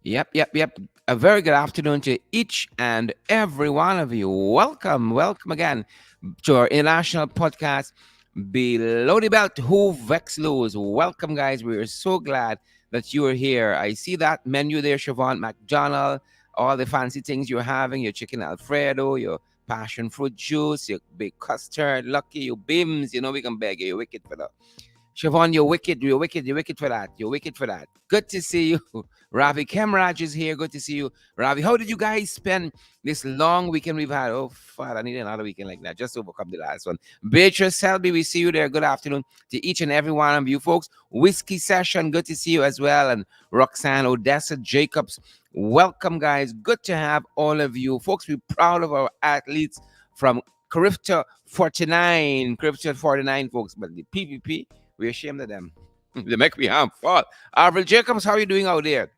Yep. A very good afternoon to each and every one of you. Welcome again to our international podcast, Below the Belt, Who Vex Lose. Welcome, guys. We are so glad that you are here. I see that menu there, Siobhan McDonald, all the fancy things you're having, your chicken Alfredo, your passion fruit juice, your big custard, lucky, your bims. You know, we can beg you, you're wicked for that. Siobhan, you're wicked for that. You're wicked for that. Good to see you. Ravi Kemraj is here. Good to see you. Ravi, how did you guys spend this long weekend we've had? Oh, Father, I need another weekend like that just to overcome the last one. Beatrice Selby, we see you there. Good afternoon to each and every one of you folks. Whiskey Session, good to see you as well. And Roxanne Odessa Jacobs, welcome, guys. Good to have all of you folks. We're proud of our athletes from Crifter 49, folks. But the PPP, we're ashamed of them. They make me harmful. Avril Jacobs, how are you doing out there?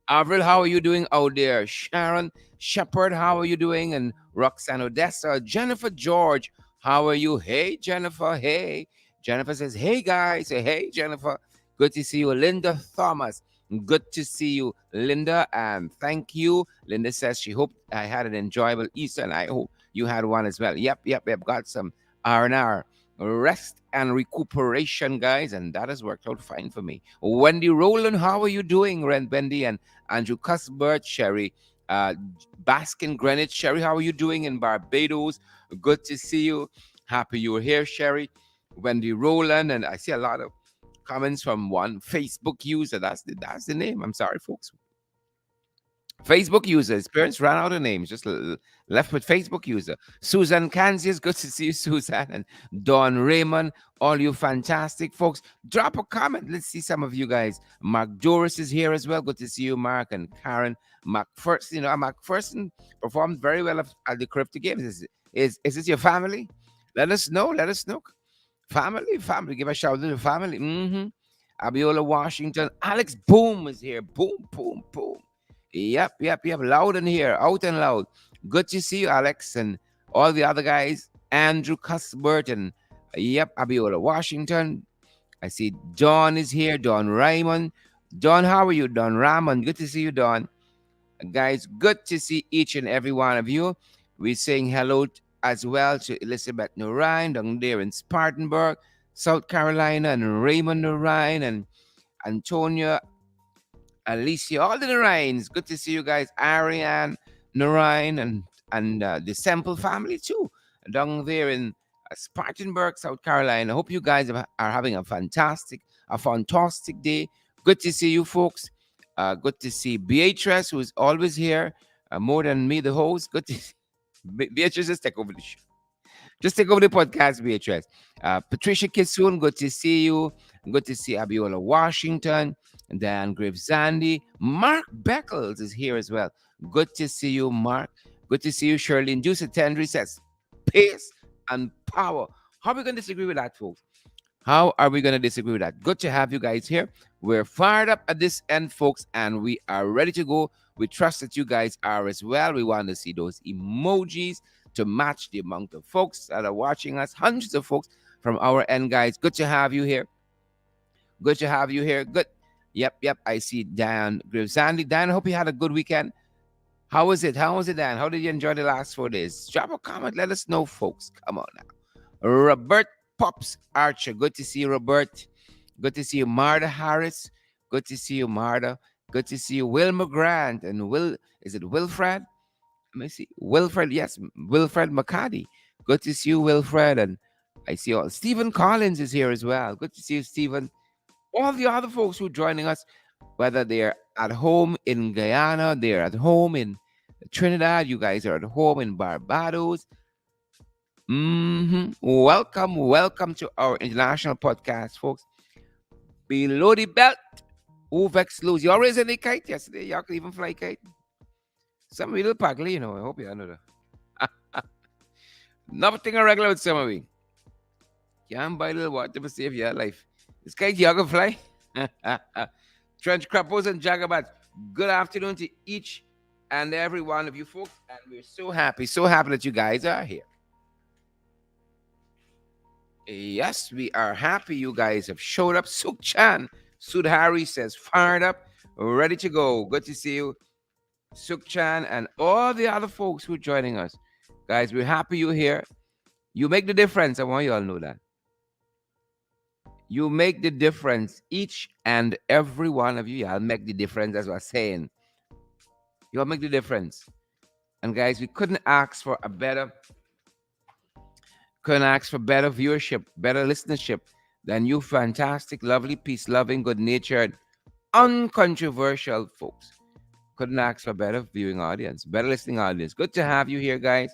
Avril, how are you doing out there? Sharon Shepard, how are you doing? And Roxanne Odessa, Jennifer George, how are you? Hey, Jennifer. Hey. Jennifer says, hey, guys. Say, hey, Jennifer. Good to see you. Linda Thomas, good to see you, Linda. And thank you. Linda says she hoped I had an enjoyable Easter, and I hope you had one as well. Yep. Got some R&R. Rest and recuperation, guys, and that has worked out fine for me. Wendy Rowland, how are you doing, Wendy? And Andrew Cuthbert, Sherry uh, Baskin Greenwich. Sherry, how are you doing in Barbados? Good to see you. Happy you were here, Sherry. Wendy Rowland, and I see a lot of comments from one Facebook user. That's the name. I'm sorry, folks. Facebook users. Parents ran out of names, just left with Facebook user. Susan Kansas, good to see you, Susan. And Don Raymond, all you fantastic folks. Drop a comment. Let's see some of you guys. Mark Doris is here as well. Good to see you, Mark and Karen. Mark First performed very well at the Crypto Games. Is this your family? Let us know. Let us know. Family. Give a shout out to the family. Abiola Washington. Alex Boom is here. Boom. Yep. Loud and here, out and loud. Good to see you, Alex, and all the other guys. Andrew Cuthbert and Abiola Washington. I see Don is here. Don Raymond. Don, how are you, Don Raymond? Good to see you, Don. Guys, good to see each and every one of you. We're saying hello as well to Elizabeth Norine down there in Spartanburg, South Carolina, and Raymond Norine and Antonia Alicia, all the Narines. Good to see you guys. Ariane, Narine, and the Semple family too, down there in Spartanburg, South Carolina. Hope you guys are having a fantastic day. Good to see you folks. Good to see Beatrice, who is always here, more than me, the host. Good to see Beatrice. Just take over the show. Just take over the podcast, Beatrice. Patricia Kisoon, good to see you. Good to see Abiola Washington, Dan Graves Zandy. Mark Beckles is here as well. Good to see you, Mark. Good to see you, Shirley. Juice Tendry says, pace and power. How are we going to disagree with that, folks? How are we going to disagree with that? Good to have you guys here. We're fired up at this end, folks, and we are ready to go. We trust that you guys are as well. We want to see those emojis to match the amount of folks that are watching us. Hundreds of folks from our end, guys. Good to have you here. Good to have you here. Good. Yep. I see Dan Gravesandi. Dan, I hope you had a good weekend. How was it? Dan? How did you enjoy the last 4 days? Drop a comment. Let us know, folks. Come on now. Robert Pops Archer. Good to see you, Robert. Good to see you, Marta Harris. Good to see you, Marta. Good to see you, Wilma Grant. And is it Wilfred? Let me see. Wilfred, yes. Wilfred McCarty. Good to see you, Wilfred. And I see all. Stephen Collins is here as well. Good to see you, Stephen. All the other folks who are joining us, whether they're at home in Guyana, they're at home in Trinidad, you guys are at home in Barbados. Welcome to our international podcast, folks. Below the belt, who vex lose. You always in the kite yesterday. Y'all could even fly kite. Some of you little pugly, I hope you know that. Nothing irregular with some of you. Can't buy a little water to save your life. This kite y'all can fly. Trench crappos and jagabats. Good afternoon to each and every one of you folks. And we're so happy that you guys are here. Yes, we are happy you guys have showed up. Suk Chan, Sudhari says, fired up. ready to go. Good to see you, Sukchan, and all the other folks who are joining us. Guys, we're happy you're here. You make the difference. I want you all to know that. You make the difference. Each and every one of you, y'all make the difference, as we're saying. You all make the difference. And guys, we couldn't ask for better viewership, better listenership than you fantastic, lovely, peace loving, good natured, uncontroversial folks. Couldn't ask for better viewing audience, better listening audience. Good to have you here, guys.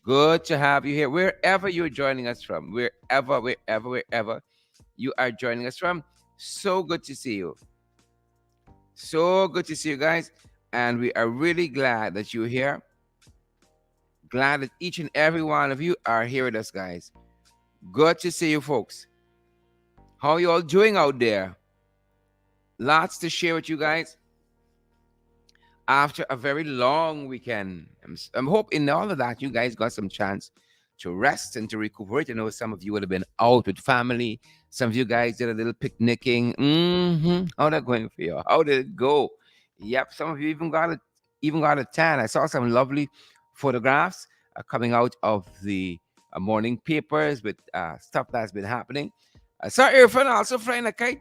Good to have you here. Wherever you're joining us from, wherever you are joining us from. So good to see you. So good to see you guys. And we are really glad that you're here. Glad that each and every one of you are here with us, guys. Good to see you, folks. How you all doing out there? Lots to share with you guys after a very long weekend. I'm hoping in all of that you guys got some chance to rest and to recuperate. I know some of you would have been out with family. Some of you guys did a little picnicking. How that going for you? How did it go? Yep, some of you even got a tan. I saw some lovely photographs coming out of the morning papers with stuff that's been happening. I saw Irfan also flying a kite.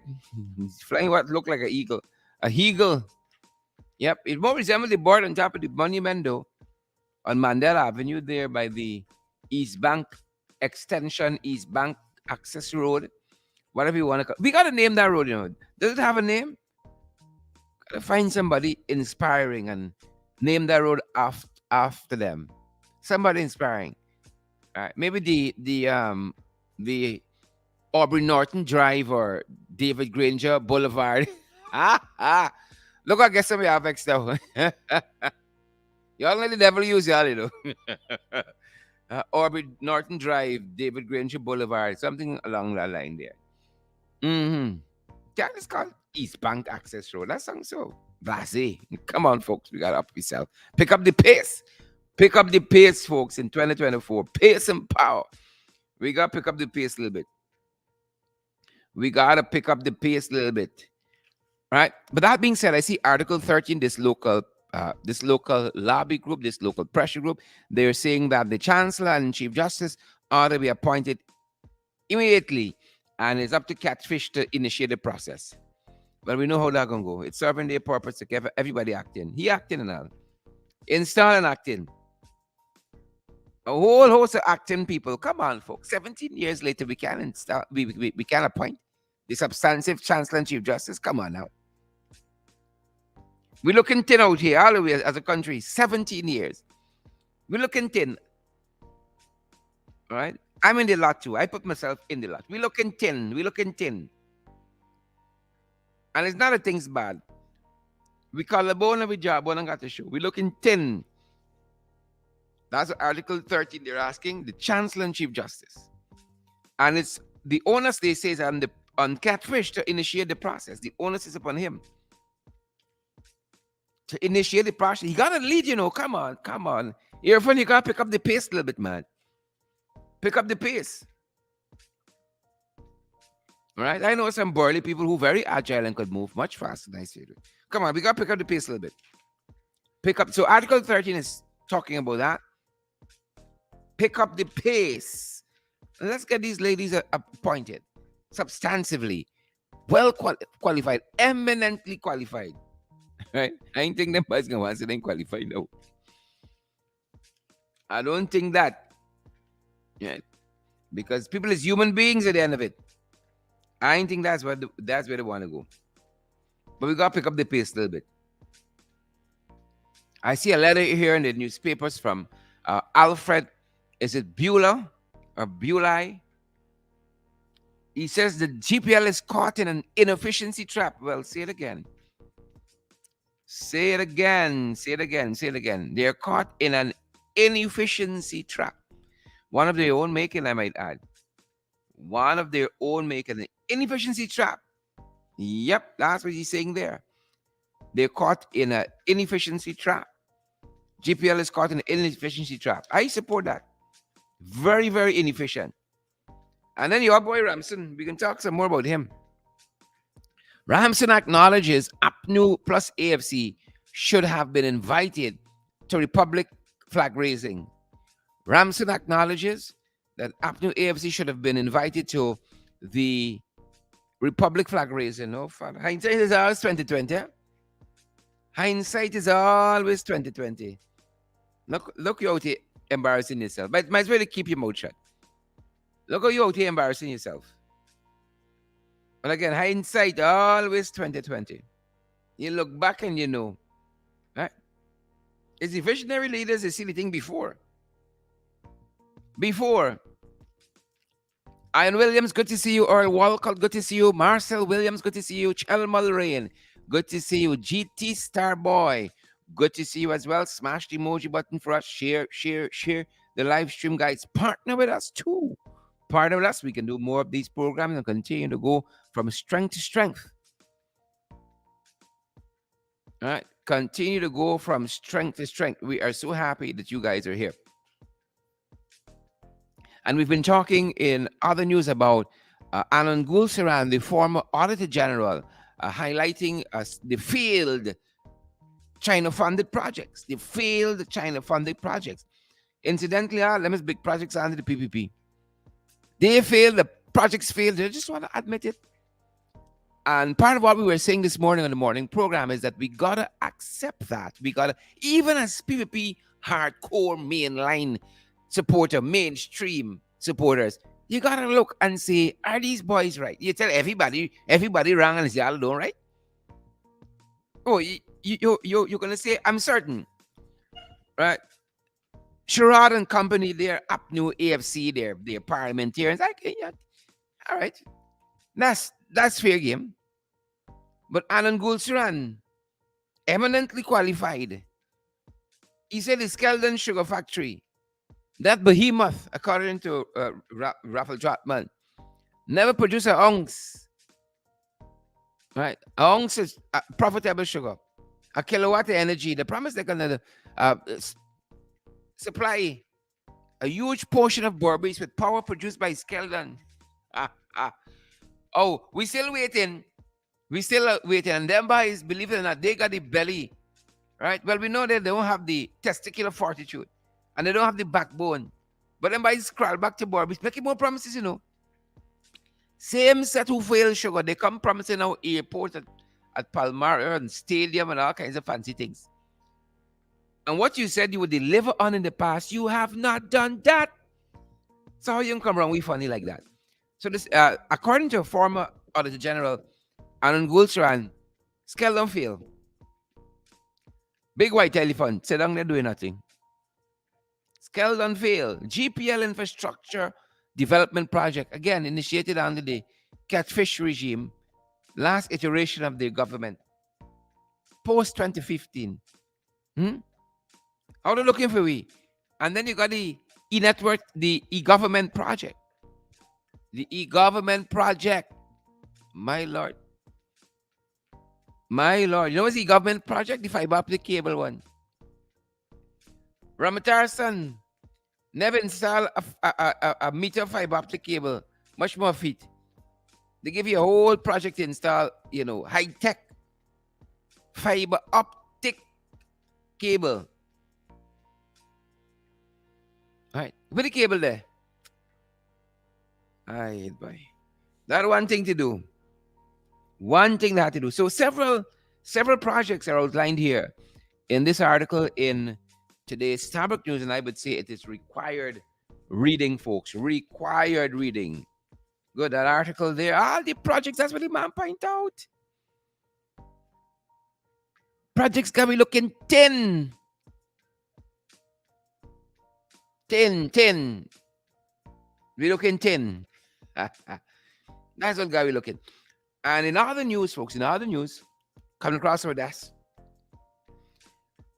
He's flying what looked like an eagle. A eagle. Yep, it more resembled the board on top of the monumento on Mandela Avenue there by the East Bank Extension, East Bank Access Road, whatever you want to call it. We got to name that road, you know. Does it have a name? Got to find somebody inspiring and name that road after them. Somebody inspiring. All right. Maybe the Aubrey Norton Drive or David Granger Boulevard. Look, I guess some of you have X now. Y'all let the devil use y'all, you know. Aubrey Norton Drive, David Granger Boulevard, something along that line there. Mm-hmm. That is called East Bank Access Road. That sounds so blasé. Come on, folks. We got to up yourself. Pick up the pace. Pick up the pace, folks, in 2024. Pace and power. We got to pick up the pace a little bit. We got to pick up the pace a little bit. Right? But that being said, I see Article 13, this local lobby group, this local pressure group, they're saying that the Chancellor and Chief Justice ought to be appointed immediately, and it's up to Catfish to initiate the process. But we know how that's going to go. It's serving their purpose to get everybody acting. He acting and all. Install and acting. A whole host of acting people. Come on, folks. 17 years later, we can't install, we can appoint the substantive Chancellor and Chief Justice. Come on now. We're looking thin out here, all the way as a country. 17 years. We're looking thin. All right? I'm in the lot too. I put myself in the lot. We're looking thin. We're looking thin. And it's not a thing's bad. We call the bone and we job and got the show. We're looking thin. That's Article 13 they're asking, the Chancellor and Chief Justice. And it's the onus, they say, is on Catfish to initiate the process. The onus is upon him to initiate the process. He got to lead, you know. Come on. Earphone, you got to pick up the pace a little bit, man. Pick up the pace. All right? I know some burly people who are very agile and could move much faster than I say. Come on, we got to pick up the pace a little bit. Pick up. So Article 13 is talking about that. Pick up the pace. Let's get these ladies appointed substantively, well qualified, eminently qualified. Right? I ain't think them boys gonna want to say they qualified now. I don't think that. Yeah. Because people is human beings at the end of it. I ain't think that's where they want to go. But we gotta pick up the pace a little bit. I see a letter here in the newspapers from Alfred. Is it Beulah or Bulai? He says the GPL is caught in an inefficiency trap. Well, say it again. Say it again. They're caught in an inefficiency trap. One of their own making, I might add. One of their own making. An inefficiency trap. Yep, that's what he's saying there. They're caught in an inefficiency trap. GPL is caught in an inefficiency trap. I support that. Very, very inefficient. And then your boy Ramson, we can talk some more about him. Ramson acknowledges APNU plus AFC should have been invited to Republic flag raising. Ramson acknowledges that APNU AFC should have been invited to the Republic flag raising. No, fun. Hindsight is always 2020. Hindsight is always 2020. Look you out here embarrassing yourself. But might as well keep your mouth shut. Look how you out here embarrassing yourself. But again, hindsight always 2020. You look back and you know. Right? It's the visionary leaders they see the thing before. Before. Ian Williams, good to see you. Earl Walcott, good to see you. Marcel Williams, good to see you. Chel Mulrain, good to see you. GT Starboy, good to see you as well. Smash the emoji button for us. Share, share, share the live stream, guys. Partner with us too. Partner with us. We can do more of these programs and continue to go from strength to strength. All right. Continue to go from strength to strength. We are so happy that you guys are here. And we've been talking in other news about Anand Gulsaran, the former Auditor General, highlighting the failed China-funded projects. The failed China-funded projects. Incidentally, let me big projects under the PPP. They failed. The projects failed. They just want to admit it. And part of what we were saying this morning on the morning program is that we got to accept that. We got to, even as PPP hardcore mainline supporter, mainstream supporters, you got to look and say, are these boys right? You tell everybody wrong and say, all don't right? Oh, you're going to say, I'm certain, right? Sherrod and company, they're up new AFC, they're parliamentarians. Yeah, all right. That's fair game. But Anand Gulsaran, eminently qualified. He said the Skeldon Sugar Factory, that behemoth, according to Raffle Trotman, never produced an ounce. Right? An ounce is profitable sugar. A kilowatt of energy. The promise they're going to supply a huge portion of Burberry's with power produced by Skeldon. Oh, we still waiting. We still waiting. And them boys, believe it or not, they got the belly. Right? Well, we know that they don't have the testicular fortitude. And they don't have the backbone. But then by scroll back to Barbies, making more promises, you know. Same set who failed sugar. They come promising our airport at Palmyra and stadium and all kinds of fancy things. And what you said you would deliver on in the past, you have not done that. So how you can come around with funny like that? So this, according to a former Auditor General, Anand Gulsaran, Skeldon failed. Big white elephant, sit down there doing nothing. Skeldon failed. GPL Infrastructure Development Project, again, initiated under the catfish regime, last iteration of the government, post 2015. How they looking for we? And then you got the e-network, the e-government project. The e-government project. My Lord. My Lord. You know what's the e-government project? The fiber optic cable one. Ramatarsan never install a meter of fiber optic cable, much more feet. They give you a whole project to install, high-tech fiber optic cable. All right, put the cable there. All right, boy. That's one thing to do. One thing they had to do. So several projects are outlined here in this article in today's Starbucks News, and I would say it is required reading, folks. Required reading. Good, that article there. All the projects, that's what the man point out. Projects got me looking 10. We looking 10. That's what got me looking. And in other news, folks, coming across our desk,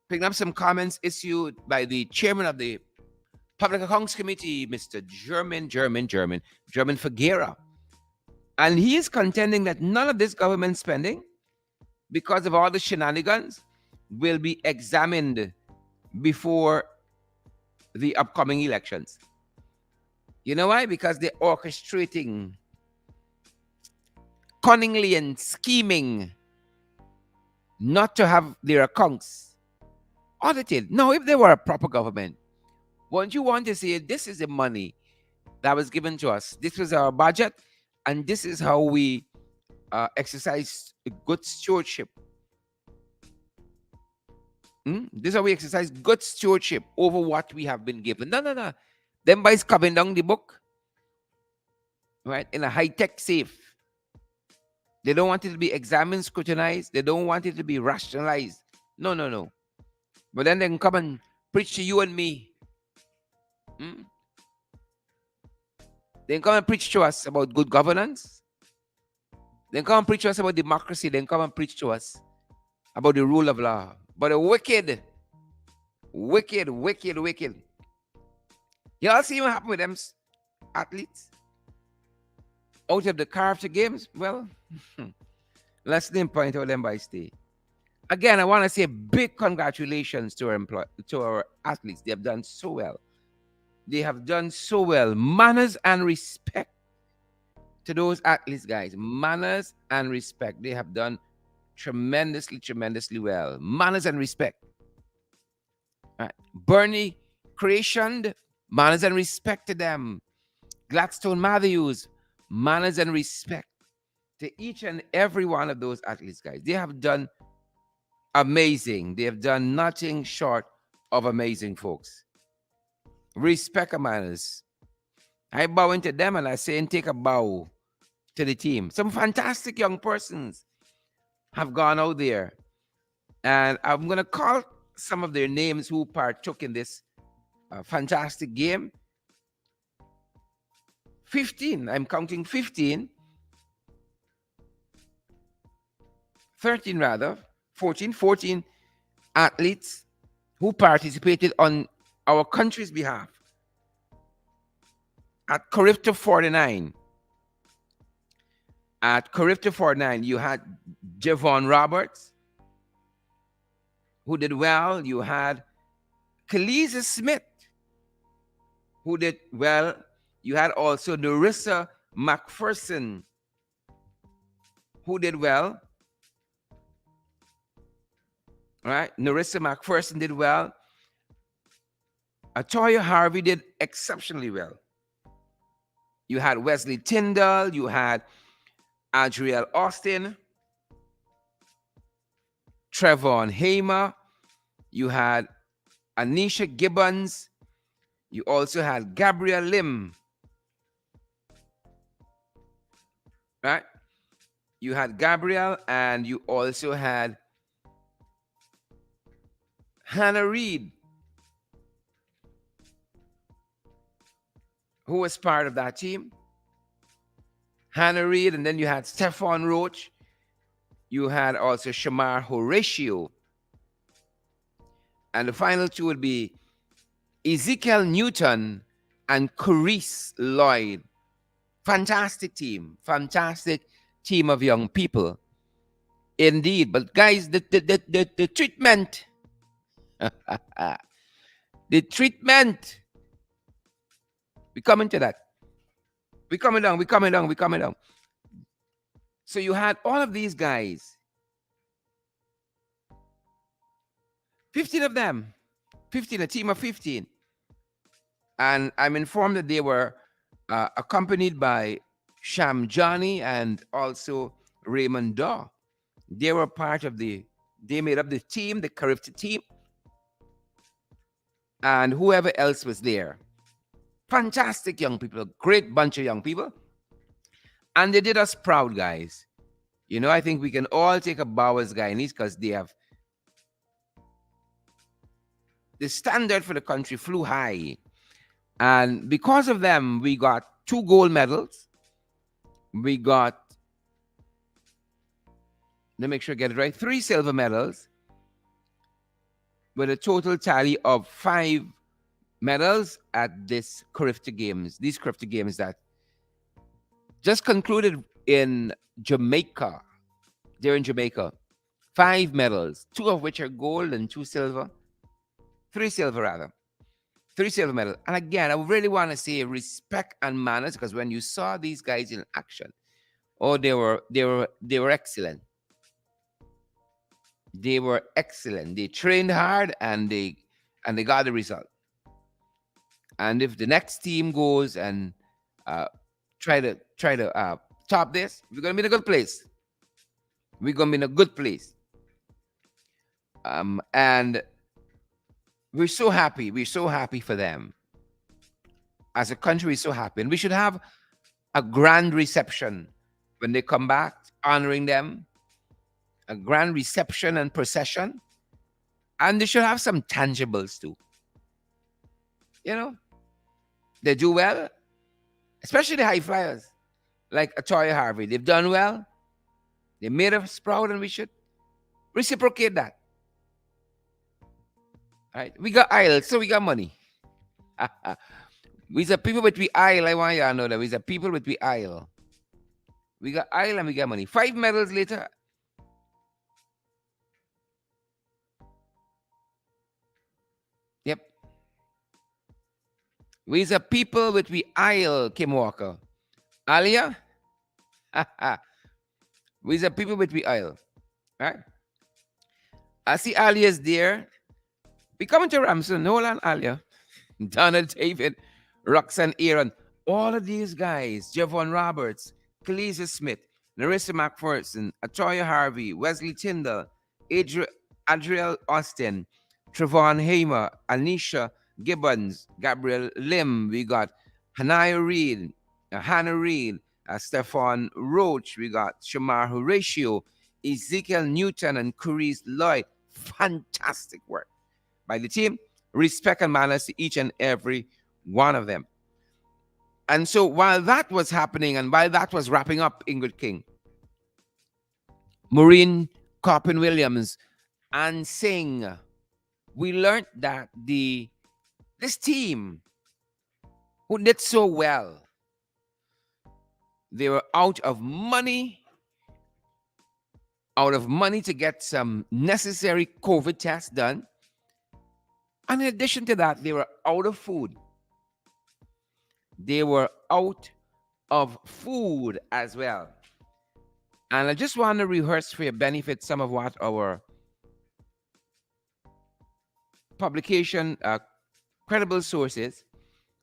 picking up some comments issued by the chairman of the Public Accounts Committee, Mr. German Figuera. And he is contending that none of this government spending, because of all the shenanigans, will be examined before the upcoming elections. You know why? Because they're orchestrating cunningly and scheming not to have their accounts audited. Now, if they were a proper government, won't you want to say this is the money that was given to us? This was our budget, and this is how we exercise good stewardship. This is how we exercise good stewardship over what we have been given. No, no, no. Them boys coming down the book, right, in a high-tech safe. They don't want it to be examined, scrutinized. They don't want it to be rationalized. No, no, no. But then they can come and preach to you and me. Mm? They can come and preach to us about good governance. They can come and preach to us about democracy. They can come and preach to us about the rule of law. But the wicked, wicked, wicked, wicked. Y'all see what happened with them athletes out of the character games? Well, let's name point out them by stay. Again, I want to say big congratulations to our athletes. They have done so well. They have done so well. Manners and respect to those athletes, guys. Manners and respect. They have done tremendously, tremendously well. Manners and respect. All right. Bernie Creation, manners and respect to them. Gladstone Matthews, manners and respect to each and every one of those athletes, guys. They have done amazing. They have done nothing short of amazing, folks. Respect and manners. I bow into them and I say and take a bow to the team. Some fantastic young persons have gone out there. And I'm going to call some of their names who partook in this fantastic game. 15. I'm counting 15. 13 rather. 14 athletes who participated on our country's behalf. At Carifta 49. At Carifta 49, you had Javon Roberts, who did well. You had Kaliza Smith, who did well. You had also Narissa McPherson, who did well. All right, Narissa McPherson did well. Atoya Harvey did exceptionally well. You had Wesley Tyndall. You had Adriel Austin, Trevon Hamer. You had Anisha Gibbons. You also had Gabrielle Lim. Right? You had Gabrielle, and you also had Hannah Reed, who was part of that team. Hannah Reed, and then you had Stephon Roach. You had also Shamar Horatio. And the final two would be Ezekiel Newton and Carice Lloyd. Fantastic team of young people. Indeed. But guys, the treatment, the treatment, we're coming to that. We're coming down. So you had all of these guys, 15 of them, 15, a team of 15. And I'm informed that they were accompanied by Sham Johnny and also Raymond Daw. They were they made up the team, the Carifta team, and whoever else was there. Fantastic young people, great bunch of young people. And they did us proud, guys. You know, I think we can all take a bow as Guyanese because they have, the standard for the country flew high. And because of them, we got 2 gold medals. We got, let me make sure I get it right, 3 silver medals with a total tally of 5 medals at this Carifta Games. These Carifta Games that just concluded in Jamaica. They're in Jamaica. 5 medals, 2 of which are gold and 2 silver. 3 silver rather. 3 silver medals. And again, I really want to say respect and manners, because when you saw these guys in action, Oh, they were excellent. They were excellent. They trained hard and they got the result. And if the next team goes and uh, try to top this, we're gonna be in a good place. We're gonna be in a good place. And we're so happy. We're so happy for them. As a country, we're so happy, and we should have a grand reception when they come back, honoring them. A grand reception and procession, and they should have some tangibles too. You know, they do well, especially the high flyers like Atoya Harvey. They've done well. They made us proud, and we should reciprocate that. Right? We got aisle, so we got money. We the people with we aisle. I want you to know that we the people with we aisle. We got aisle and we got money. 5 medals later. Yep. We the people with we aisle, Kim Walker. Alia. We the people with we aisle. Right? I see Alia's there. We coming to Ramson. Hold on, Alia. Donald David, Roxanne Aaron, all of these guys, Javon Roberts, Khaleesi Smith, Larissa McPherson, Atoya Harvey, Wesley Tyndall, Adriel Austin, Trevon Hamer, Anisha Gibbons, Gabriel Lim, we got Hanaya Reed, Hannah Reed, Stefan Roach, we got Shamar Horatio, Ezekiel Newton, and Curice Lloyd. Fantastic work by the team. Respect and manners to each and every one of them. And so while that was happening and while that was wrapping up, Ingrid King, Maureen Coppin Williams, and Singh, we learned that this team who did so well, they were out of money to get some necessary COVID tests done. And in addition to that, they were out of food. They were out of food as well. And I just want to rehearse for your benefit some of what our publication, Credible Sources,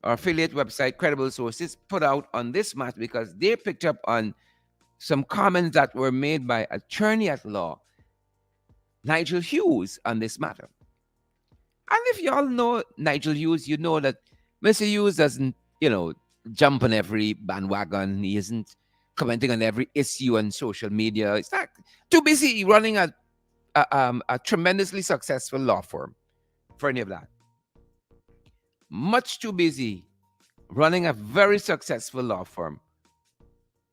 our affiliate website, Credible Sources, put out on this matter, because they picked up on some comments that were made by attorney at law, Nigel Hughes, on this matter. And if you all know Nigel Hughes, you know that Mr. Hughes doesn't, jump on every bandwagon. He isn't commenting on every issue on social media. It's not too busy running a tremendously successful law firm for any of that. Much too busy running a very successful law firm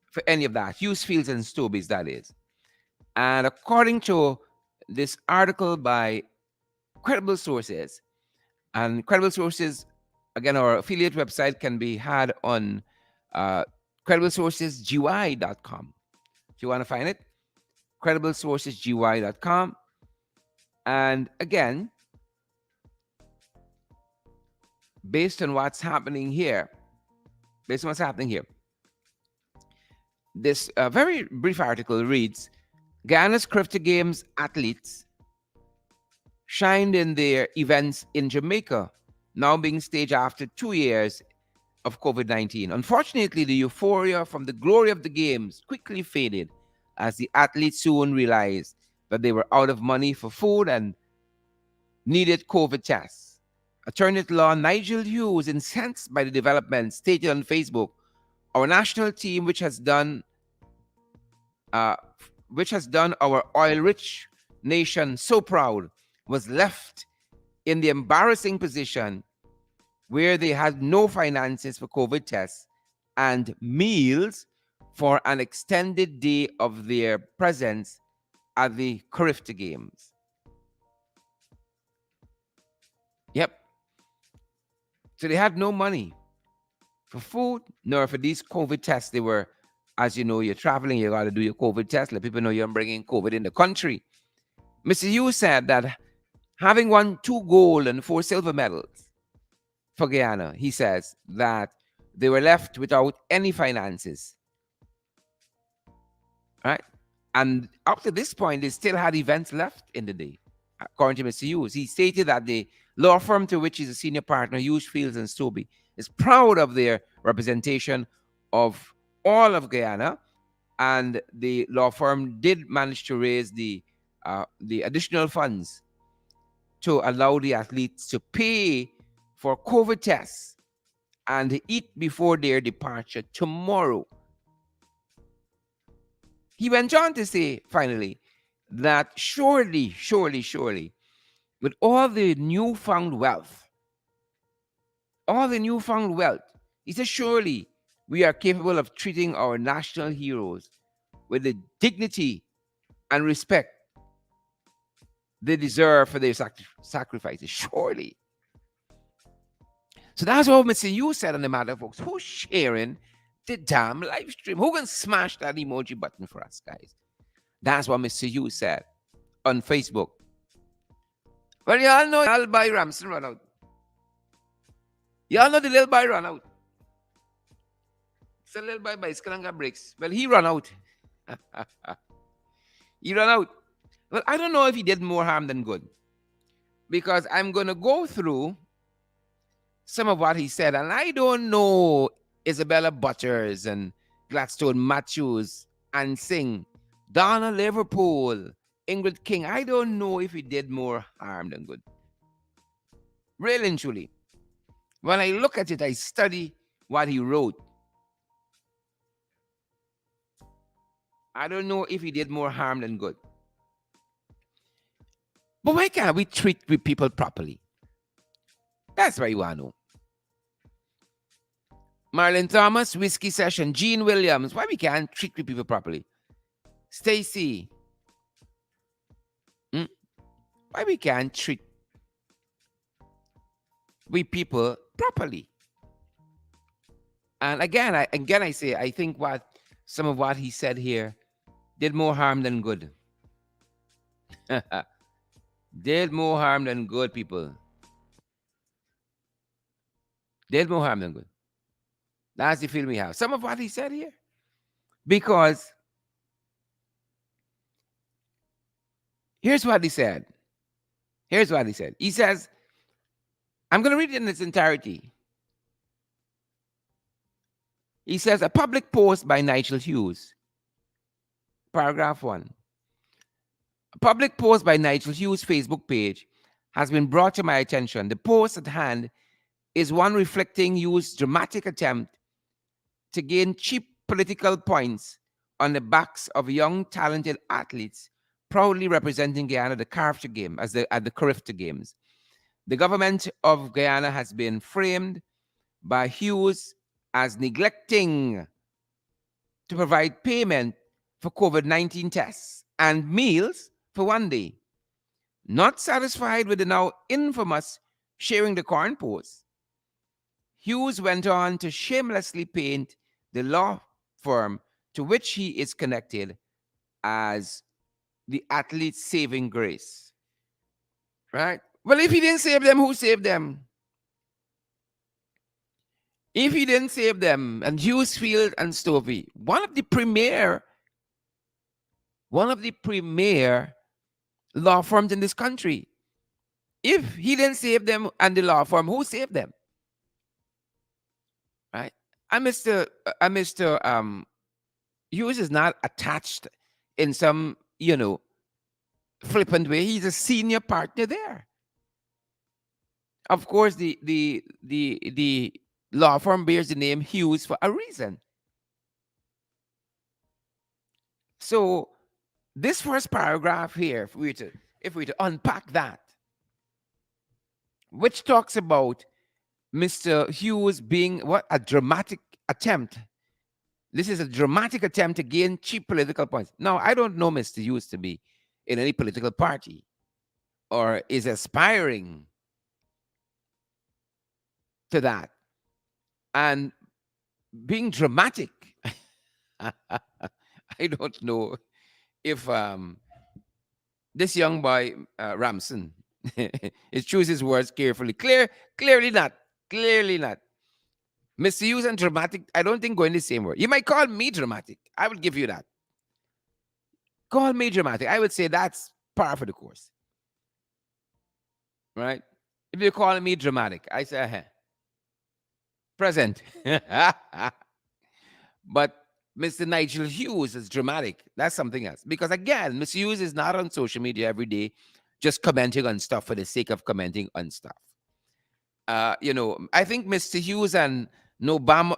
for any of that. Hughes, Fields, and Stobies, that is. And according to this article by Credible Sources, and Credible Sources, again, our affiliate website can be had on crediblesourcesgy.com. If you want to find it, crediblesourcesgy.com. And again, based on what's happening here, this very brief article reads, Guyana's Crifter Games athletes shined in their events in Jamaica, now being staged after 2 years of COVID-19. Unfortunately, the euphoria from the glory of the games quickly faded as the athletes soon realized that they were out of money for food and needed COVID tests. Attorney at law Nigel Hughes, incensed by the development, stated on Facebook, our national team, which has done our oil-rich nation so proud, was left in the embarrassing position where they had no finances for COVID tests and meals for an extended day of their presence at the Crifter Games. Yep. So they had no money for food, nor for these COVID tests. They were, as you know, you're traveling, you got to do your COVID test. Let people know you're bringing COVID in the country. Mr. Hughes said that having won 2 gold and 4 silver medals for Guyana, he says that they were left without any finances right? And up to this point, they still had events left in the day. According to Mr. Hughes, he stated that the law firm to which he's a senior partner, Hughes, Fields, and Stobie, is proud of their representation of all of Guyana, and the law firm did manage to raise the additional funds to allow the athletes to pay for COVID tests and eat before their departure tomorrow. He went on to say, finally, that surely, with all the newfound wealth, he says, surely we are capable of treating our national heroes with the dignity and respect they deserve for their sacrifices. Surely. So that's what Mr. You said on the matter, folks. Who's sharing the damn live stream? Who can smash that emoji button for us, guys? That's what Mr. You said on Facebook. Well, y'all know I'll buy Ramson run out. Y'all know the little boy run out. It's a little boy bicycle and got brakes. Well, he run out. He ran out. Well, I don't know if he did more harm than good. Because I'm going to go through some of what he said. And I don't know Isabella Butters and Gladstone Matthews and Singh, Donna Liverpool, Ingrid King. I don't know if he did more harm than good. Really and truly. When I look at it, I study what he wrote. I don't know if he did more harm than good. But why can't we treat people properly? That's what you want to know. Marlon Thomas, Whiskey Session, Gene Williams. Why we can't treat people properly? Stacy. Why we can't treat people properly? And again, I say, I think some of what he said here did more harm than good. Did more harm than good, people. Did more harm than good. That's the feeling we have. Some of what he said here. Because here's what he said. He says, I'm going to read it in its entirety. He says, a public post by Nigel Hughes. Paragraph 1. A public post by Nigel Hughes' Facebook page has been brought to my attention. The post at hand is one reflecting Hughes' dramatic attempt to gain cheap political points on the backs of young, talented athletes proudly representing Guyana at the Carafta Game, at the Carafta Games. The government of Guyana has been framed by Hughes as neglecting to provide payment for COVID-19 tests and meals for one day. Not satisfied with the now infamous sharing the corn post, Hughes went on to shamelessly paint the law firm to which he is connected as the athlete's saving grace. Right? Well, if he didn't save them, who saved them? If he didn't save them, and Hughes, Field, and Stovey, one of the premier law firms in this country. If he didn't save them and the law firm, who saved them? Right? And Mr. Hughes is not attached in some, flippant way. He's a senior partner there. Of course, the law firm bears the name Hughes for a reason. So this first paragraph here, if we to unpack that, which talks about Mr. Hughes being a dramatic attempt. This is a dramatic attempt to gain cheap political points. Now, I don't know Mr. Hughes to be in any political party or is aspiring to that. And being dramatic, I don't know if this young boy, Ramson, is choose his words carefully. Clearly not. Mr. Hughes and dramatic, I don't think go in the same word. You might call me dramatic. I will give you that. Call me dramatic. I would say that's par for the course, right? If you're calling me dramatic, I say, present. But Mr. Nigel Hughes is dramatic. That's something else. Because again, Mr. Hughes is not on social media every day just commenting on stuff for the sake of commenting on stuff. I think Mr. Hughes and no drama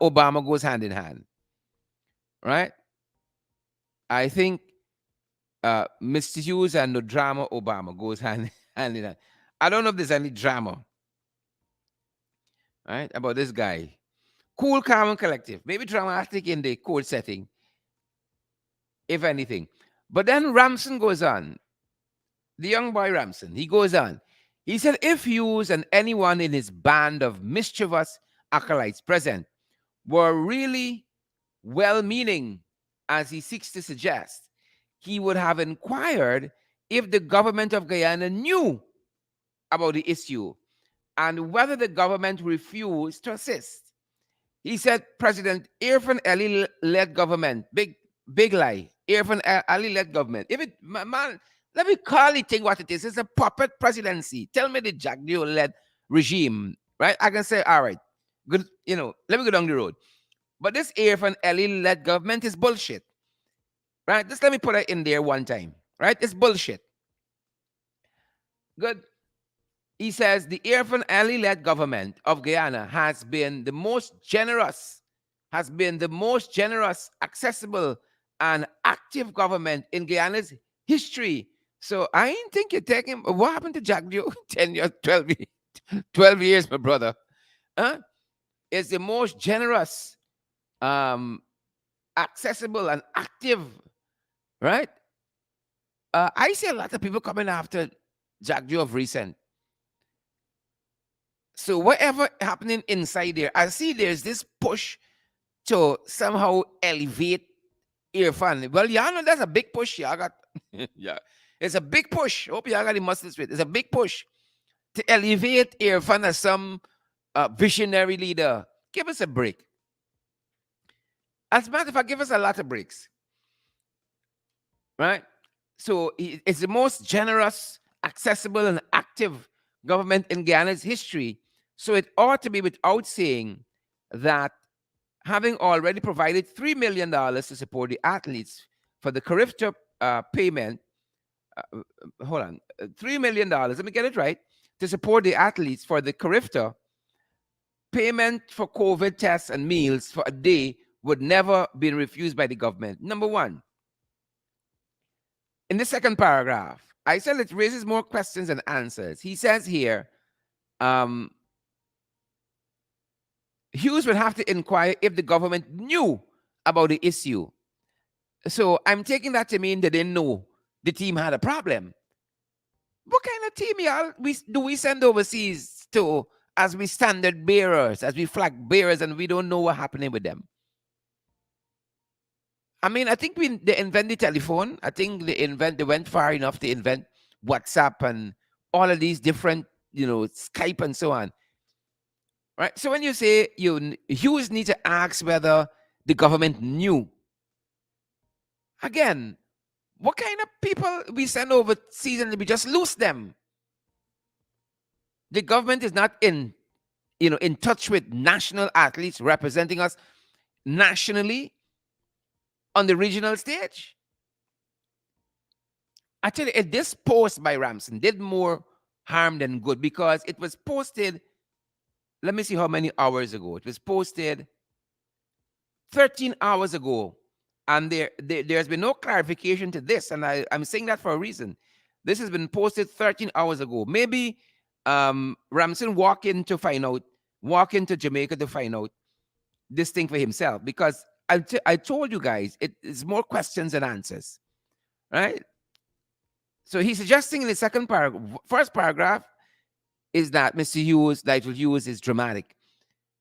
Obama goes hand in hand, right? I think Mr. Hughes and no drama Obama goes hand in hand. I don't know if there's any drama, right, about this guy. Cool, calm, and collective. Maybe dramatic in the court setting, if anything. But then Ramson goes on. The young boy Ramson, he goes on. He said, if Hughes and anyone in his band of mischievous acolytes present were really well meaning, as he seeks to suggest, he would have inquired if the government of Guyana knew about the issue and whether the government refused to assist. He said President Irfan Ali led government. Big lie. Irfan Ali led government. If it, man, let me call it thing what it is. It's a puppet presidency. Tell me the Jack Dio led regime, right? I can say, all right, good, let me go down the road. But this Irfan Ali led government is bullshit, right? Just let me put it in there one time, right? It's bullshit. Good. He says the Irfan Ali-led government of Guyana has been the most generous, accessible, and active government in Guyana's history. So I ain't think you're taking what happened to Jack Joe 10 years, 12 years, my brother. Huh? It's the most generous, accessible, and active, right? I see a lot of people coming after Jack Joe of recent. So whatever happening inside there, I see there's this push to somehow elevate Irfan. Well, y'all know that's a big push. Y'all got, yeah, it's a big push. Hope y'all got the muscles with. It's a big push to elevate Irfan as some visionary leader. Give us a break. As a matter of fact, give us a lot of breaks, right? So it's the most generous, accessible, and active government in Guyana's history. So it ought to be without saying that having already provided $3 million to support the athletes for the Carifta payment, hold on, $3 million, let me get it right, to support the athletes for the Carifta payment for COVID tests and meals for a day would never be refused by the government. Number one, in the second paragraph, I said it raises more questions than answers. He says here, Hughes would have to inquire if the government knew about the issue. So I'm taking that to mean they didn't know the team had a problem. What kind of team, y'all, we send overseas to as we standard bearers, as we flag bearers, and we don't know what's happening with them? I mean, I think they invent the telephone. I think they went far enough to invent WhatsApp and all of these different, Skype and so on. Right. So when you say Hughes need to ask whether the government knew, again, what kind of people we send overseas and we just lose them? The government is not in touch with national athletes representing us nationally on the regional stage. Actually, this post by Ramson did more harm than good because it was posted. Let me see how many hours ago. It was posted 13 hours ago. And there's been no clarification to this. And I'm saying that for a reason. This has been posted 13 hours ago. Maybe Ramson walk into Jamaica to find out this thing for himself. Because I told you guys, it is more questions than answers. Right? So he's suggesting in the first paragraph, is that Nigel Hughes is dramatic.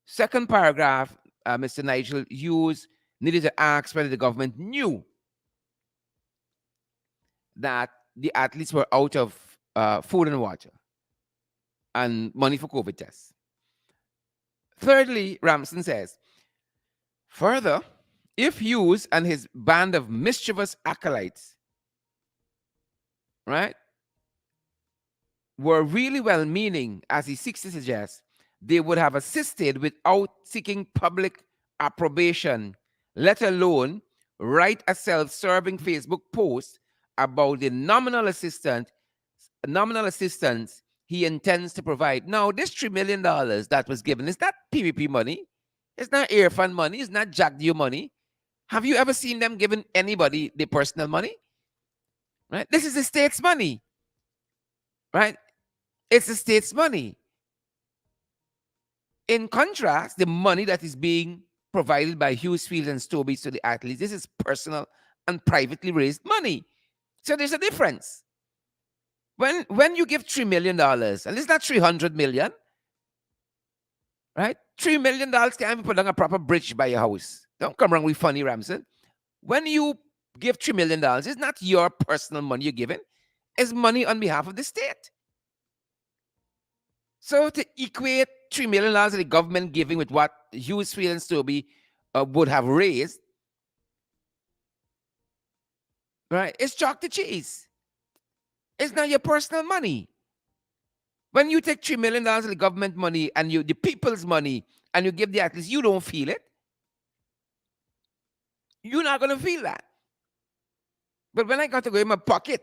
Second paragraph, Mr. Nigel Hughes needed to ask whether the government knew that the athletes were out of food and water and money for COVID tests. Thirdly, Ramson says, further, if Hughes and his band of mischievous acolytes, right, were really well meaning, as he seeks to suggest, they would have assisted without seeking public approbation, let alone write a self serving Facebook post about the nominal assistance he intends to provide. Now, this $3 million that was given is not PVP money, it's not Air Fund money, it's not Jack Dew money. Have you ever seen them giving anybody their personal money? Right? This is the state's money, right? It's the state's money. In contrast, the money that is being provided by Hughes Field and Stobie to the athletes, this is personal and privately raised money. So there's a difference. When you give $3 million, and it's not 300 million, right? $3 million can't be put on a proper bridge by your house. Don't come wrong with funny, Ramson. When you give $3 million, it's not your personal money you're giving, it's money on behalf of the state. So to equate $3 million of the government giving with what Hughes Field and Stobie would have raised, right? It's chalk to cheese. It's not your personal money. When you take $3 million of the government money and the people's money and you give the athletes, you don't feel it. You're not going to feel that. But when I got to go in my pocket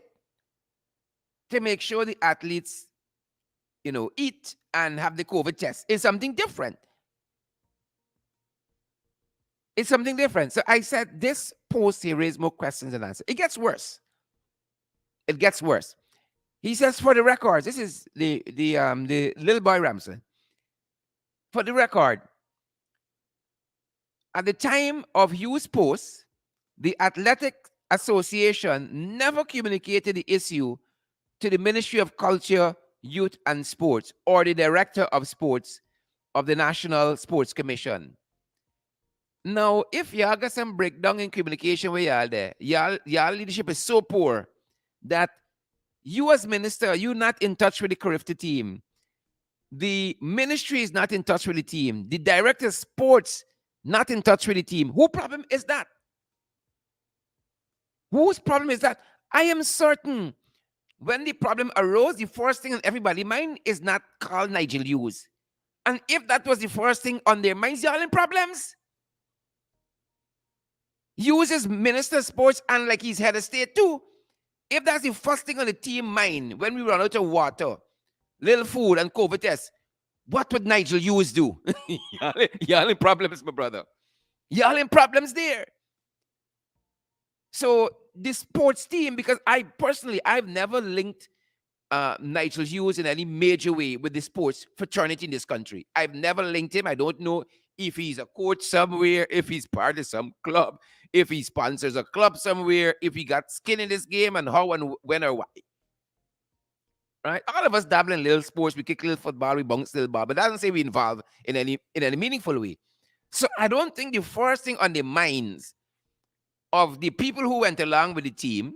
to make sure the athletes, eat and have the COVID test, it's something different. It's something different. So I said this post here raised more questions than answers. It gets worse. It gets worse. He says, for the records, this is the little boy Ramson. For the record, at the time of Hughes' post, the Athletic Association never communicated the issue to the Ministry of Culture, Youth and Sports or the Director of Sports of the National Sports Commission. Now, if y'all got some breakdown in communication with y'all there, y'all leadership is so poor that you as minister, you're not in touch with the Carifta team. The ministry is not in touch with the team. The director of sports not in touch with the team. Whose problem is that? Whose problem is that? I am certain when the problem arose, the first thing on everybody's mind is not called Nigel Hughes. And if that was the first thing on their minds, y'all in problems. Hughes is minister of sports and like he's head of state too. If that's the first thing on the team mind when we run out of water, little food and COVID tests, what would Nigel Hughes do? y'all in problems, my brother. Y'all in problems there. So this sports team, because I've never linked Nigel Hughes in any major way with the sports fraternity in this country. I've never linked him. I don't know if he's a coach somewhere, if he's part of some club, if he sponsors a club somewhere, if he got skin in this game, and how and when or why. Right? All of us dabble in little sports. We kick little football, we bounce little ball, but that doesn't say we involve in any meaningful way. So I don't think the first thing on the minds of the people who went along with the team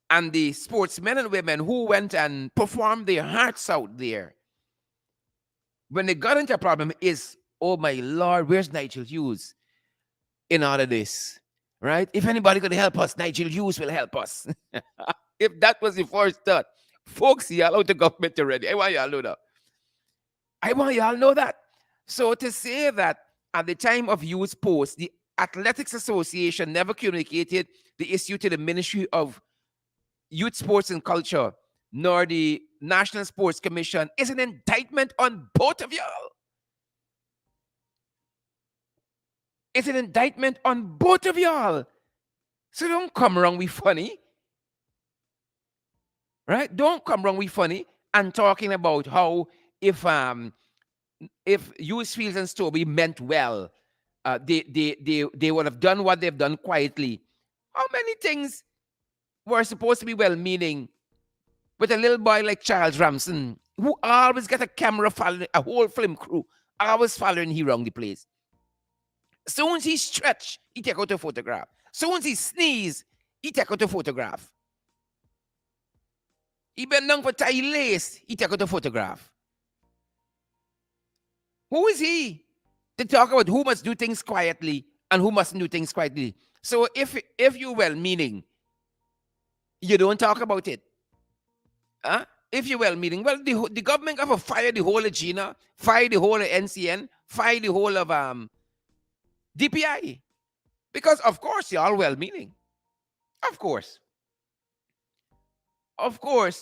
and the sportsmen and women who went and performed their hearts out there, when they got into a problem, is, oh my Lord, where's Nigel Hughes in all of this? Right? If anybody could help us, Nigel Hughes will help us. If that was the first thought, folks, y'all out the government already. I want y'all know that. I want y'all know that. So to say that at the time of Hughes' post, the Athletics Association never communicated the issue to the Ministry of Youth, Sports and Culture, nor the National Sports Commission is an indictment on both of y'all. It's an indictment on both of y'all. So don't come wrong with funny. Right? Don't come wrong with funny and talking about how if Hughes Fields and Stobie meant well, they would have done what they've done quietly. How many things were supposed to be well-meaning with a little boy like Charles Ramson, who always got a camera following, a whole film crew, always following him around the place. Soon as he stretch, he take out a photograph. Soon as he sneeze, he take out a photograph. He bend down for tie lace, he take out a photograph. Who is he to talk about who must do things quietly and who mustn't do things quietly. So if you're well-meaning, you don't talk about it. Huh? If you're well-meaning, well, the government got to fire the whole of Gina, fire the whole of NCN, fire the whole of DPI, because of course y'all well-meaning. Of course,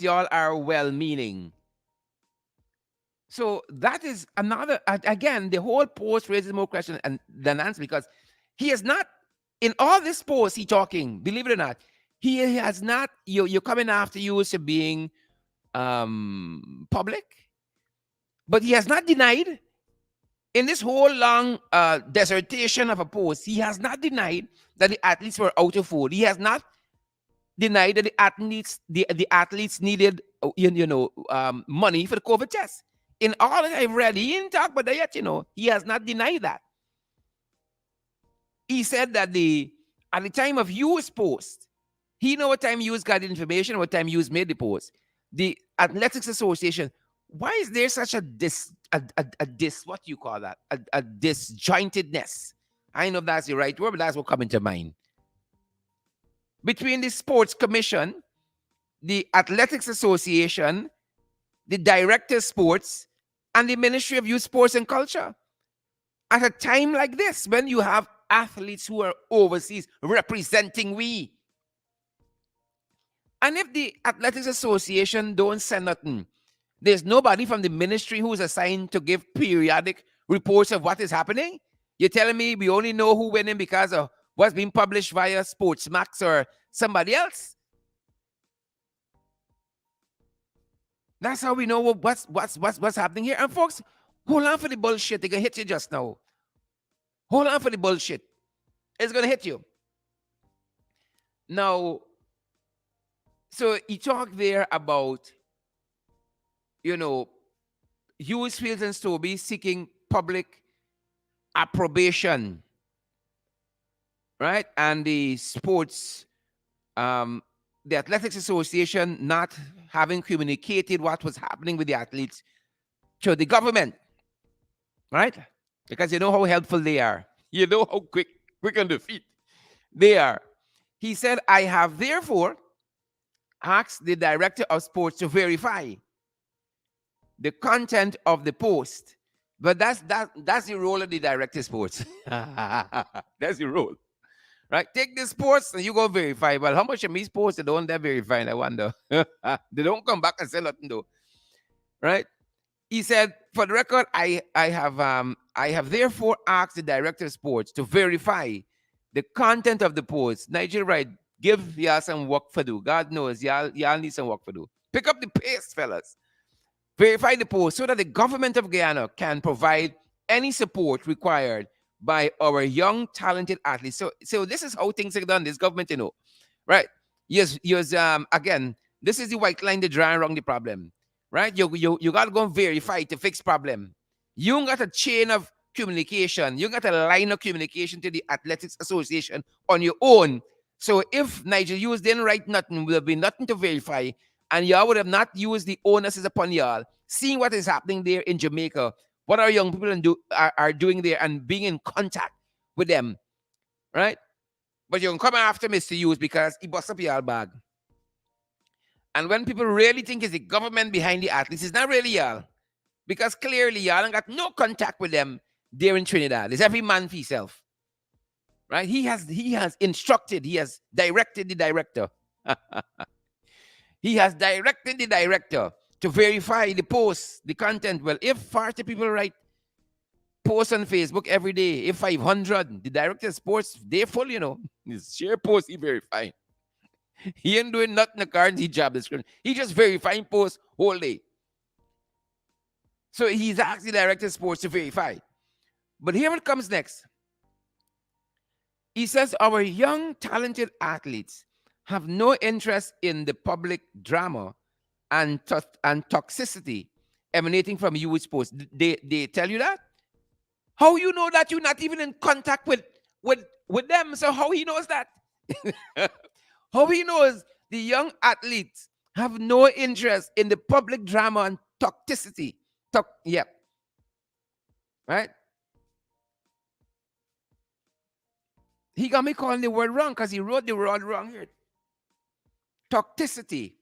y'all are well-meaning. So that is another, again, the whole post raises more questions than answer, because he has not, in all this post he talking, believe it or not, he has not, you're coming after you as being public, but he has not denied, in this whole long dissertation of a post, he has not denied that the athletes were out of food. He has not denied that the athletes needed money for the COVID test. In all that I've read, he didn't talk about that yet. He has not denied that. He said that at the time of Hughes' post, he know what time Hughes got the information, what time Hughes made the post. The Athletics Association, why is there such a what you call that? A disjointedness. I don't know if that's the right word, but that's what comes into mind. Between the Sports Commission, the Athletics Association, the Director of Sports, and the Ministry of Youth, Sports and Culture. At a time like this, when you have athletes who are overseas representing we. And if the Athletics Association don't send nothing, there's nobody from the ministry who's assigned to give periodic reports of what is happening. You're telling me we only know who winning because of what's being published via Sportsmax or somebody else? That's how we know what's happening here. And folks, hold on for the bullshit. They're gonna hit you just now. Hold on for the bullshit. It's gonna hit you. Now, so he talked there about, Hughes, Fields, and S2.E seeking public approbation, right? And the Athletics Association not having communicated what was happening with the athletes to the government, right? Because you know how helpful they are. You know how quick on the feet they are. He said, I have therefore asked the Director of Sports to verify the content of the post. But that's the role of the Director of Sports. That's the role. Right? Take this post and you go verify. Well, how much of these posts they don't verify? I wonder. They don't come back and say nothing though. Right? He said, for the record, I have therefore asked the Director of Sports to verify the content of the post. Nigel Wright, give y'all some work for do. God knows y'all need some work for do. Pick up the pace, fellas. Verify the post so that the government of Guyana can provide any support required by our young, talented athletes. So this is how things are done. This government, right? Yes, again, this is the white line they draw around the problem, right? You got to go and verify to fix problem. You got a chain of communication. You got a line of communication to the Athletics Association on your own. So if Nigel Hughes didn't write nothing, will be nothing to verify, and y'all would have not used the onus upon y'all, seeing what is happening there in Jamaica, what our young people are doing there, and being in contact with them, right? But you can come after Mr. Hughes because he busts up y'all bag. And when people really think it's the government behind the athletes, it's not really y'all. Because clearly y'all ain't got no contact with them there in Trinidad. It's every man for himself. Right? He has instructed, he has directed the director. He has directed the director to verify the posts, the content. Well, if 40 people write posts on Facebook every day, if 500, the director of sports, they're full, His share posts, he verifying. He ain't doing nothing according to his job description. He just verifying posts whole day. So he's asked the director of sports to verify. But here it comes next. He says, our young, talented athletes have no interest in the public drama and toxicity emanating from youth sports. They tell you that? How you know that you're not even in contact with them? So how he knows that? How he knows the young athletes have no interest in the public drama and toxicity? Yeah. Right? He got me calling the word wrong because he wrote the word wrong here. Toxicity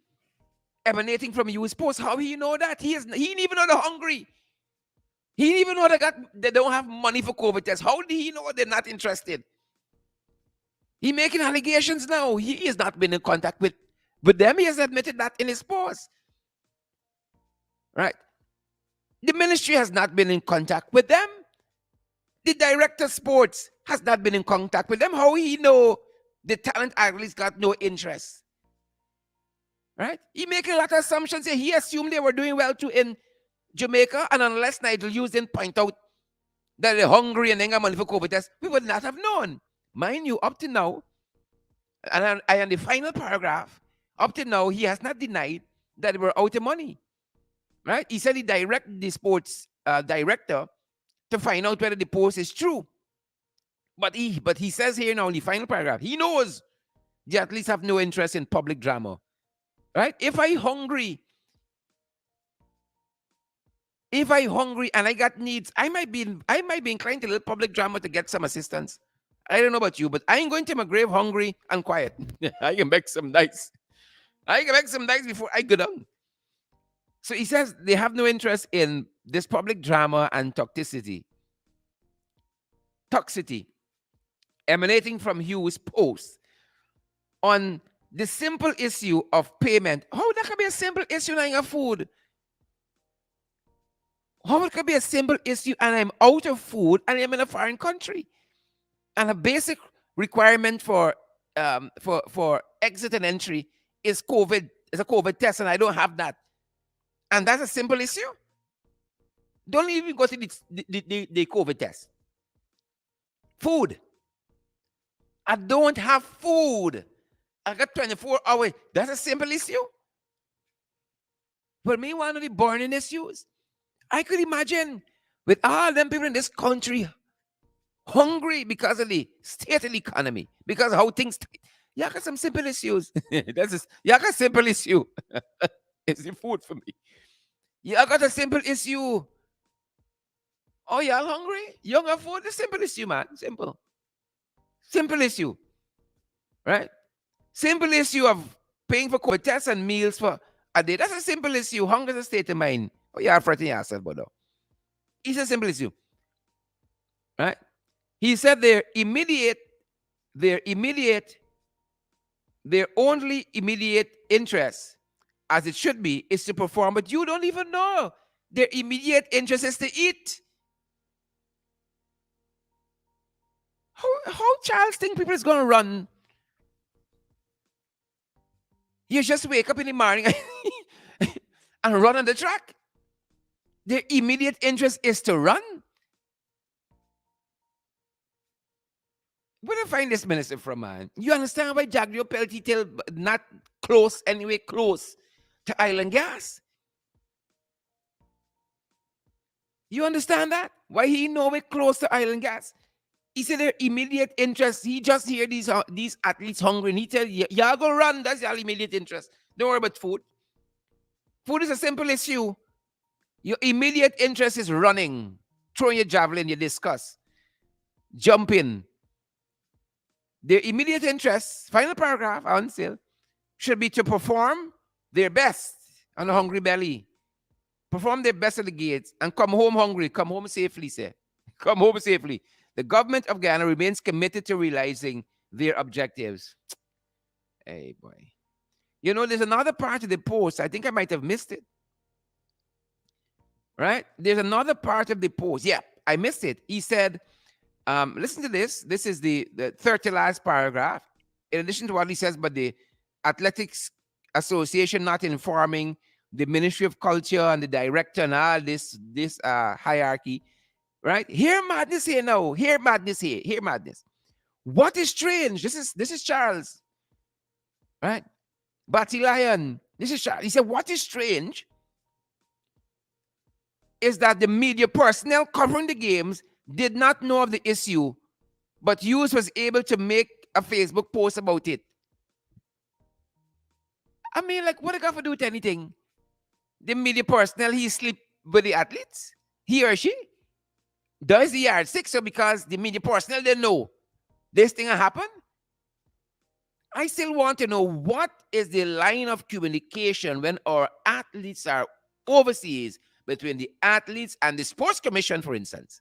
emanating from you is post. How he know that? He didn't even know they're hungry. He didn't even know they don't have money for COVID tests. How did he know they're not interested? He making allegations now. He has not been in contact with them. He has admitted that in his post. Right? The ministry has not been in contact with them. The director of sports has not been in contact with them. How he know the talent athletes got no interest? Right? He making a lot of assumptions here. He assumed they were doing well too in Jamaica, and unless Nigel Hughes didn't point out that they're hungry and they got money for COVID tests, we would not have known. Mind you, up to now, and in the final paragraph, up to now, he has not denied that they were out of money. Right? He said he directed the sports director to find out whether the post is true. But he says here now in the final paragraph, he knows the athletes have no interest in public drama. Right? If I hungry and I got needs, I might be inclined to a little public drama to get some assistance. I don't know about you, but I ain't going to my grave hungry and quiet. I can make some nice. Before I go down. So he says they have no interest in this public drama and toxicity emanating from Hughes' post on the simple issue of payment. How that can be a simple issue like a food? How it could be a simple issue and I'm out of food and I'm in a foreign country? And a basic requirement for exit and entry is a COVID test, and I don't have that. And that's a simple issue. Don't even go to the COVID test. Food. I don't have food. I got 24 hours. That's a simple issue. But me, one of the burning issues, I could imagine with all them people in this country hungry because of the state of the economy, because of how things. You got some simple issues. You got a simple issue. It's the food for me. You got a simple issue. Oh, y'all hungry? You don't have food? It's a simple issue, man. Simple. Simple issue. Right? Simple issue of paying for COVID tests and meals for a day. That's a simple issue. Hunger is a state of mind. Oh, you are fretting yourself, but no. It's a simple issue. Right? He said their only immediate interest, as it should be, is to perform, but you don't even know. Their immediate interest is to eat. How Charles think people is going to run? You just wake up in the morning and run on the track. Their immediate interest is to run. Where do I find this minister from, man? You understand why Jagdio Pelty tell not close, anyway, close to Island Gas? You understand that? Why he know it close to Island Gas? He said their immediate interest. He just hear these athletes hungry, and he tell you, y'all go run. That's your immediate interest. Don't worry about food. Food is a simple issue. Your immediate interest is running, throwing your javelin, you discuss, jumping. Their immediate interest, final paragraph, on sale, should be to perform their best on a hungry belly. Perform their best at the gates and come home hungry. Come home safely, say. Come home safely. The government of Ghana remains committed to realizing their objectives. Hey, boy. You know, there's another part of the post. I think I might have missed it. Right? There's another part of the post. Yeah, I missed it. He said, listen to this. This is the 30 last paragraph. In addition to what he says, but the Athletics Association not informing the Ministry of Culture and the director and all this hierarchy. Right? Hear madness here now. Hear madness here. Hear madness. What is strange? This is Charles. Right? Batty Lion. This is Charles. He said, what is strange is that the media personnel covering the games did not know of the issue, but Hughes was able to make a Facebook post about it. I mean, like, what I got to do with anything? The media personnel, he sleep with the athletes? He or she? Does the yardstick? So because the media personnel didn't know. This thing happened. I still want to know what is the line of communication when our athletes are overseas between the athletes and the sports commission, for instance,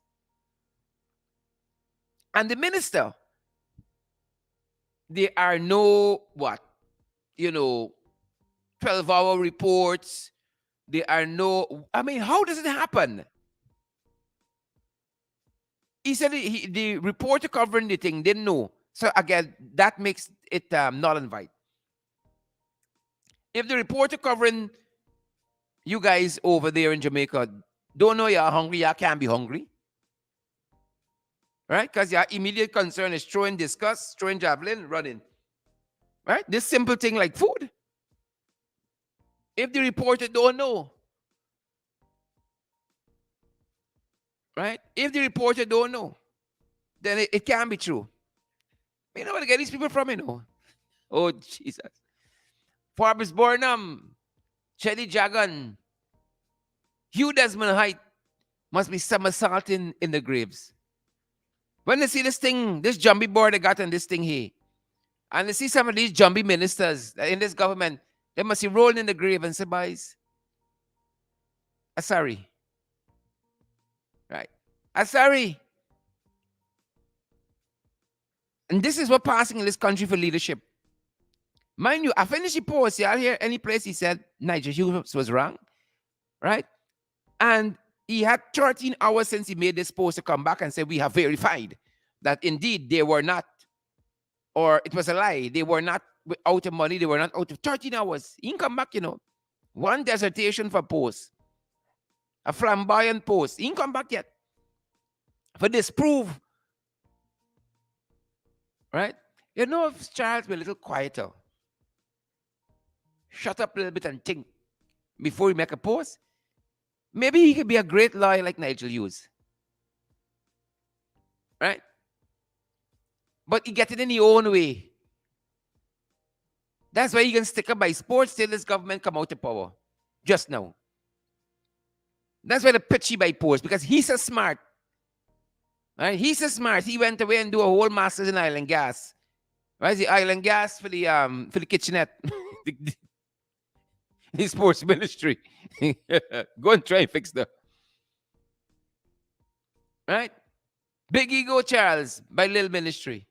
and the minister. There are no what you know 12-hour reports. There are no. I mean, how does it happen? He said the reporter covering the thing didn't know. So again, that makes it null and void. If the reporter covering you guys over there in Jamaica don't know you're hungry, you can't be hungry, right? Because your immediate concern is throwing discus, throwing javelin, running, right? This simple thing like food. If the reporter don't know, right? If the reporter don't know, then it can't be true. You know where to get these people from, you know? Oh, Jesus. Forbes Burnham, Chelly Jagan, Hugh Desmond Height must be somersaulting in the graves. When they see this thing, this jumbie board they got on this thing here, and they see some of these jumbie ministers in this government, they must be rolling in the grave and say, boys, sorry. Right? Sorry. And this is what passing in this country for leadership. Mind you, I finished the post. Y'all hear any place he said Nigel Hughes was wrong? Right? And he had 13 hours since he made this post to come back and say, we have verified that indeed they were not, or it was a lie. They were not out of money. They were not out of 13 hours. He didn't come back, you know. One dissertation for post. A flamboyant post. He didn't come back yet. For disprove. Right? You know, if Charles were a little quieter, shut up a little bit and think before you make a post, maybe he could be a great lawyer like Nigel Hughes. Right? But he get it in his own way. That's why he can stick up by sports till this government come out of power. Just now. That's why the pitchy by post, because he's so smart. Right? He's so smart. He went away and do a whole master's in island gas. Right? The island gas for the kitchenette. the sports ministry. Go and try and fix that. Right? Big Ego Charles by Lil Ministry.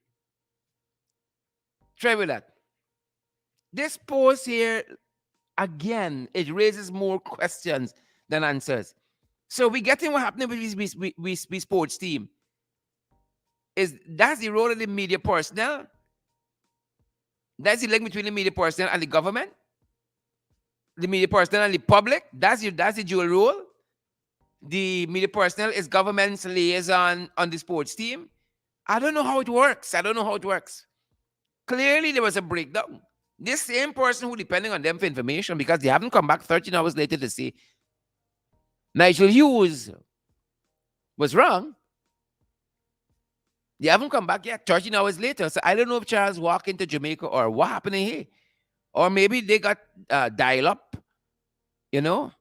Try with that. This post here, again, it raises more questions than answers. So we getting what happening with we sports team. That's the role of the media personnel. That's the link between the media personnel and the government. The media personnel and the public. That's the dual role. The media personnel is government's liaison on the sports team. I don't know how it works. Clearly, there was a breakdown. This same person who depending on them for information because they haven't come back 13 hours later to say Nigel Hughes was wrong. They haven't come back yet, 13 hours later. So I don't know if Charles walked into Jamaica or what happened here. Or maybe they got dial up, you know?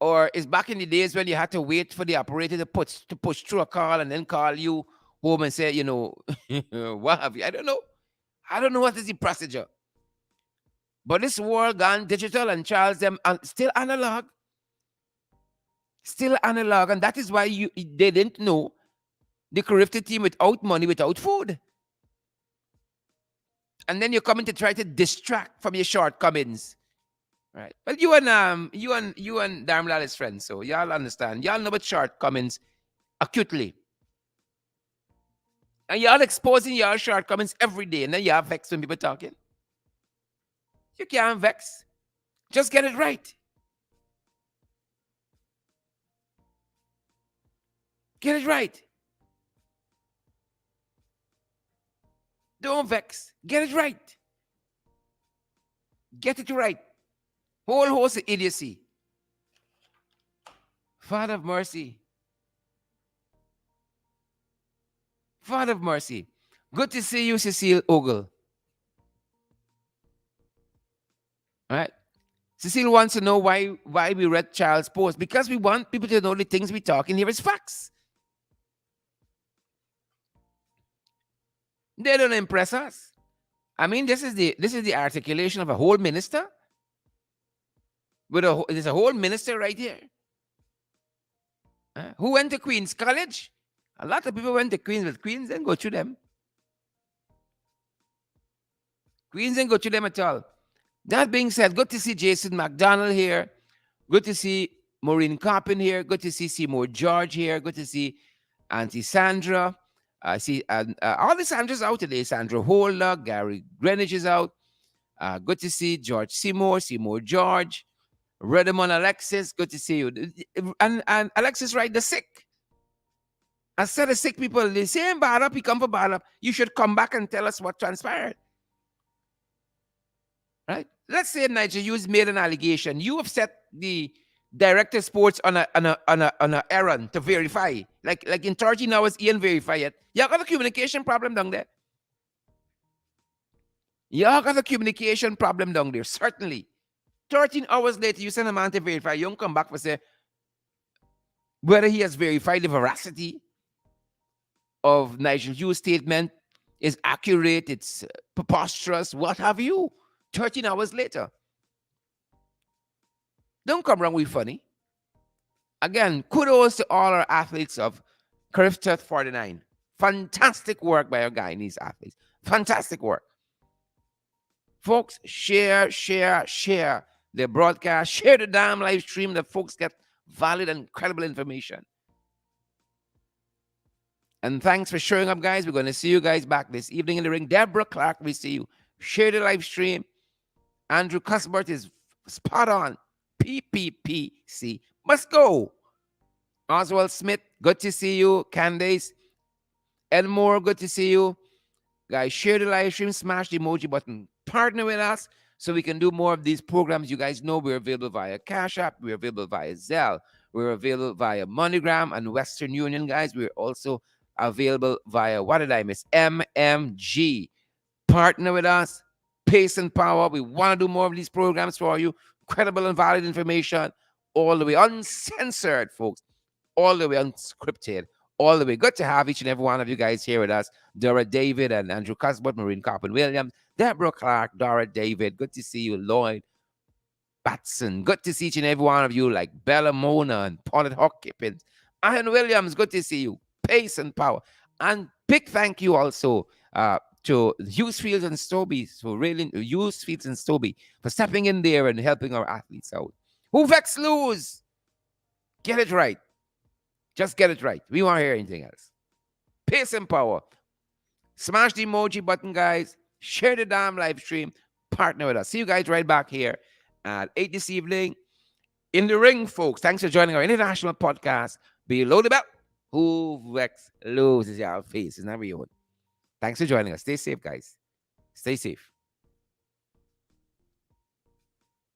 Or it's back in the days when you had to wait for the operator to push through a call and then call you home and say, you know, what have you? I don't know. I don't know what is the procedure. But this world gone digital and Charles them still analog. Still analog. And that is why they didn't know the corrupted team without money, without food. And then you're coming to try to distract from your shortcomings. Right. Well, you and Darmlal is friends, so y'all understand. Y'all know about shortcomings acutely. And y'all exposing y'all shortcomings every day, and then y'all vex when people talking. You can't vex. Just get it right. Get it right. Don't vex. Get it right. Get it right. Whole host of idiocy. Father of mercy. Father of mercy. Good to see you, Cecile Ogle. All right. Cecile wants to know why we read Charles' post. Because we want people to know the things we talk in here is facts. They don't impress us. I mean, this is the articulation of a whole minister. There's a whole minister right here. Who went to Queen's College? A lot of people went to Queens, but Queens didn't go to them. Queens didn't go to them at all. That being said, good to see Jason McDonald here. Good to see Maureen Coppin here. Good to see Seymour George here. Good to see Auntie Sandra. I see all the Sandras out today. Sandra Holder, Gary Greenwich is out. Good to see George Seymour George, Redmond Alexis. Good to see you. And Alexis, right? The sick. I said the sick people, they say bad up, he come for bad up. You should come back and tell us what transpired. Right? Let's say Nigel Hughes made an allegation. You have set the director of sports on a errand to verify. Like in 13 hours, Ian verify it. You got a communication problem down there. You got a communication problem down there, certainly. 13 hours later, you send a man to verify. You don't come back for say whether he has verified the veracity of Nigel Hughes' statement is accurate, it's preposterous, what have you. 13 hours later. Don't come wrong with funny. Again, kudos to all our athletes of Carifta 49. Fantastic work by our Guyanese athletes. Fantastic work. Folks, share the broadcast. Share the damn live stream that folks get valid and credible information. And thanks for showing up, guys. We're going to see you guys back this evening in the ring. Deborah Clark, we see you. Share the live stream. Andrew Cuthbert is spot on. PPPC. Must go. Oswald Smith, good to see you. Candace. Edmore, good to see you. Guys, share the live stream. Smash the emoji button. Partner with us so we can do more of these programs. You guys know we're available via Cash App. We're available via Zelle. We're available via MoneyGram and Western Union, guys. We're also available via, what did I miss? MMG. Partner with us. Pace and power. We want to do more of these programs for you. Credible and valid information. All the way uncensored, folks. All the way unscripted. All the way. Good to have each and every one of you guys here with us. Dora David and Andrew Cuthbert, Maureen Coppin Williams, Deborah Clark, Dora David. Good to see you, Lloyd Batson. Good to see each and every one of you, like Bella Mona and Paulette Hawkins. Ian Williams, good to see you. Pace and power. And big thank you also to Hughes Fields and Stobie, for really Hughes Fields and Stobie for stepping in there and helping our athletes out. Who vex lose? Get it right. Just get it right. We won't hear anything else. Pace and power. Smash the emoji button, guys. Share the damn live stream. Partner with us. See you guys right back here at 8 this evening in the ring, folks. Thanks for joining our international podcast. Below the belt. Who vex loses your face. It's never your own. Thanks for joining us. Stay safe, guys. Stay safe.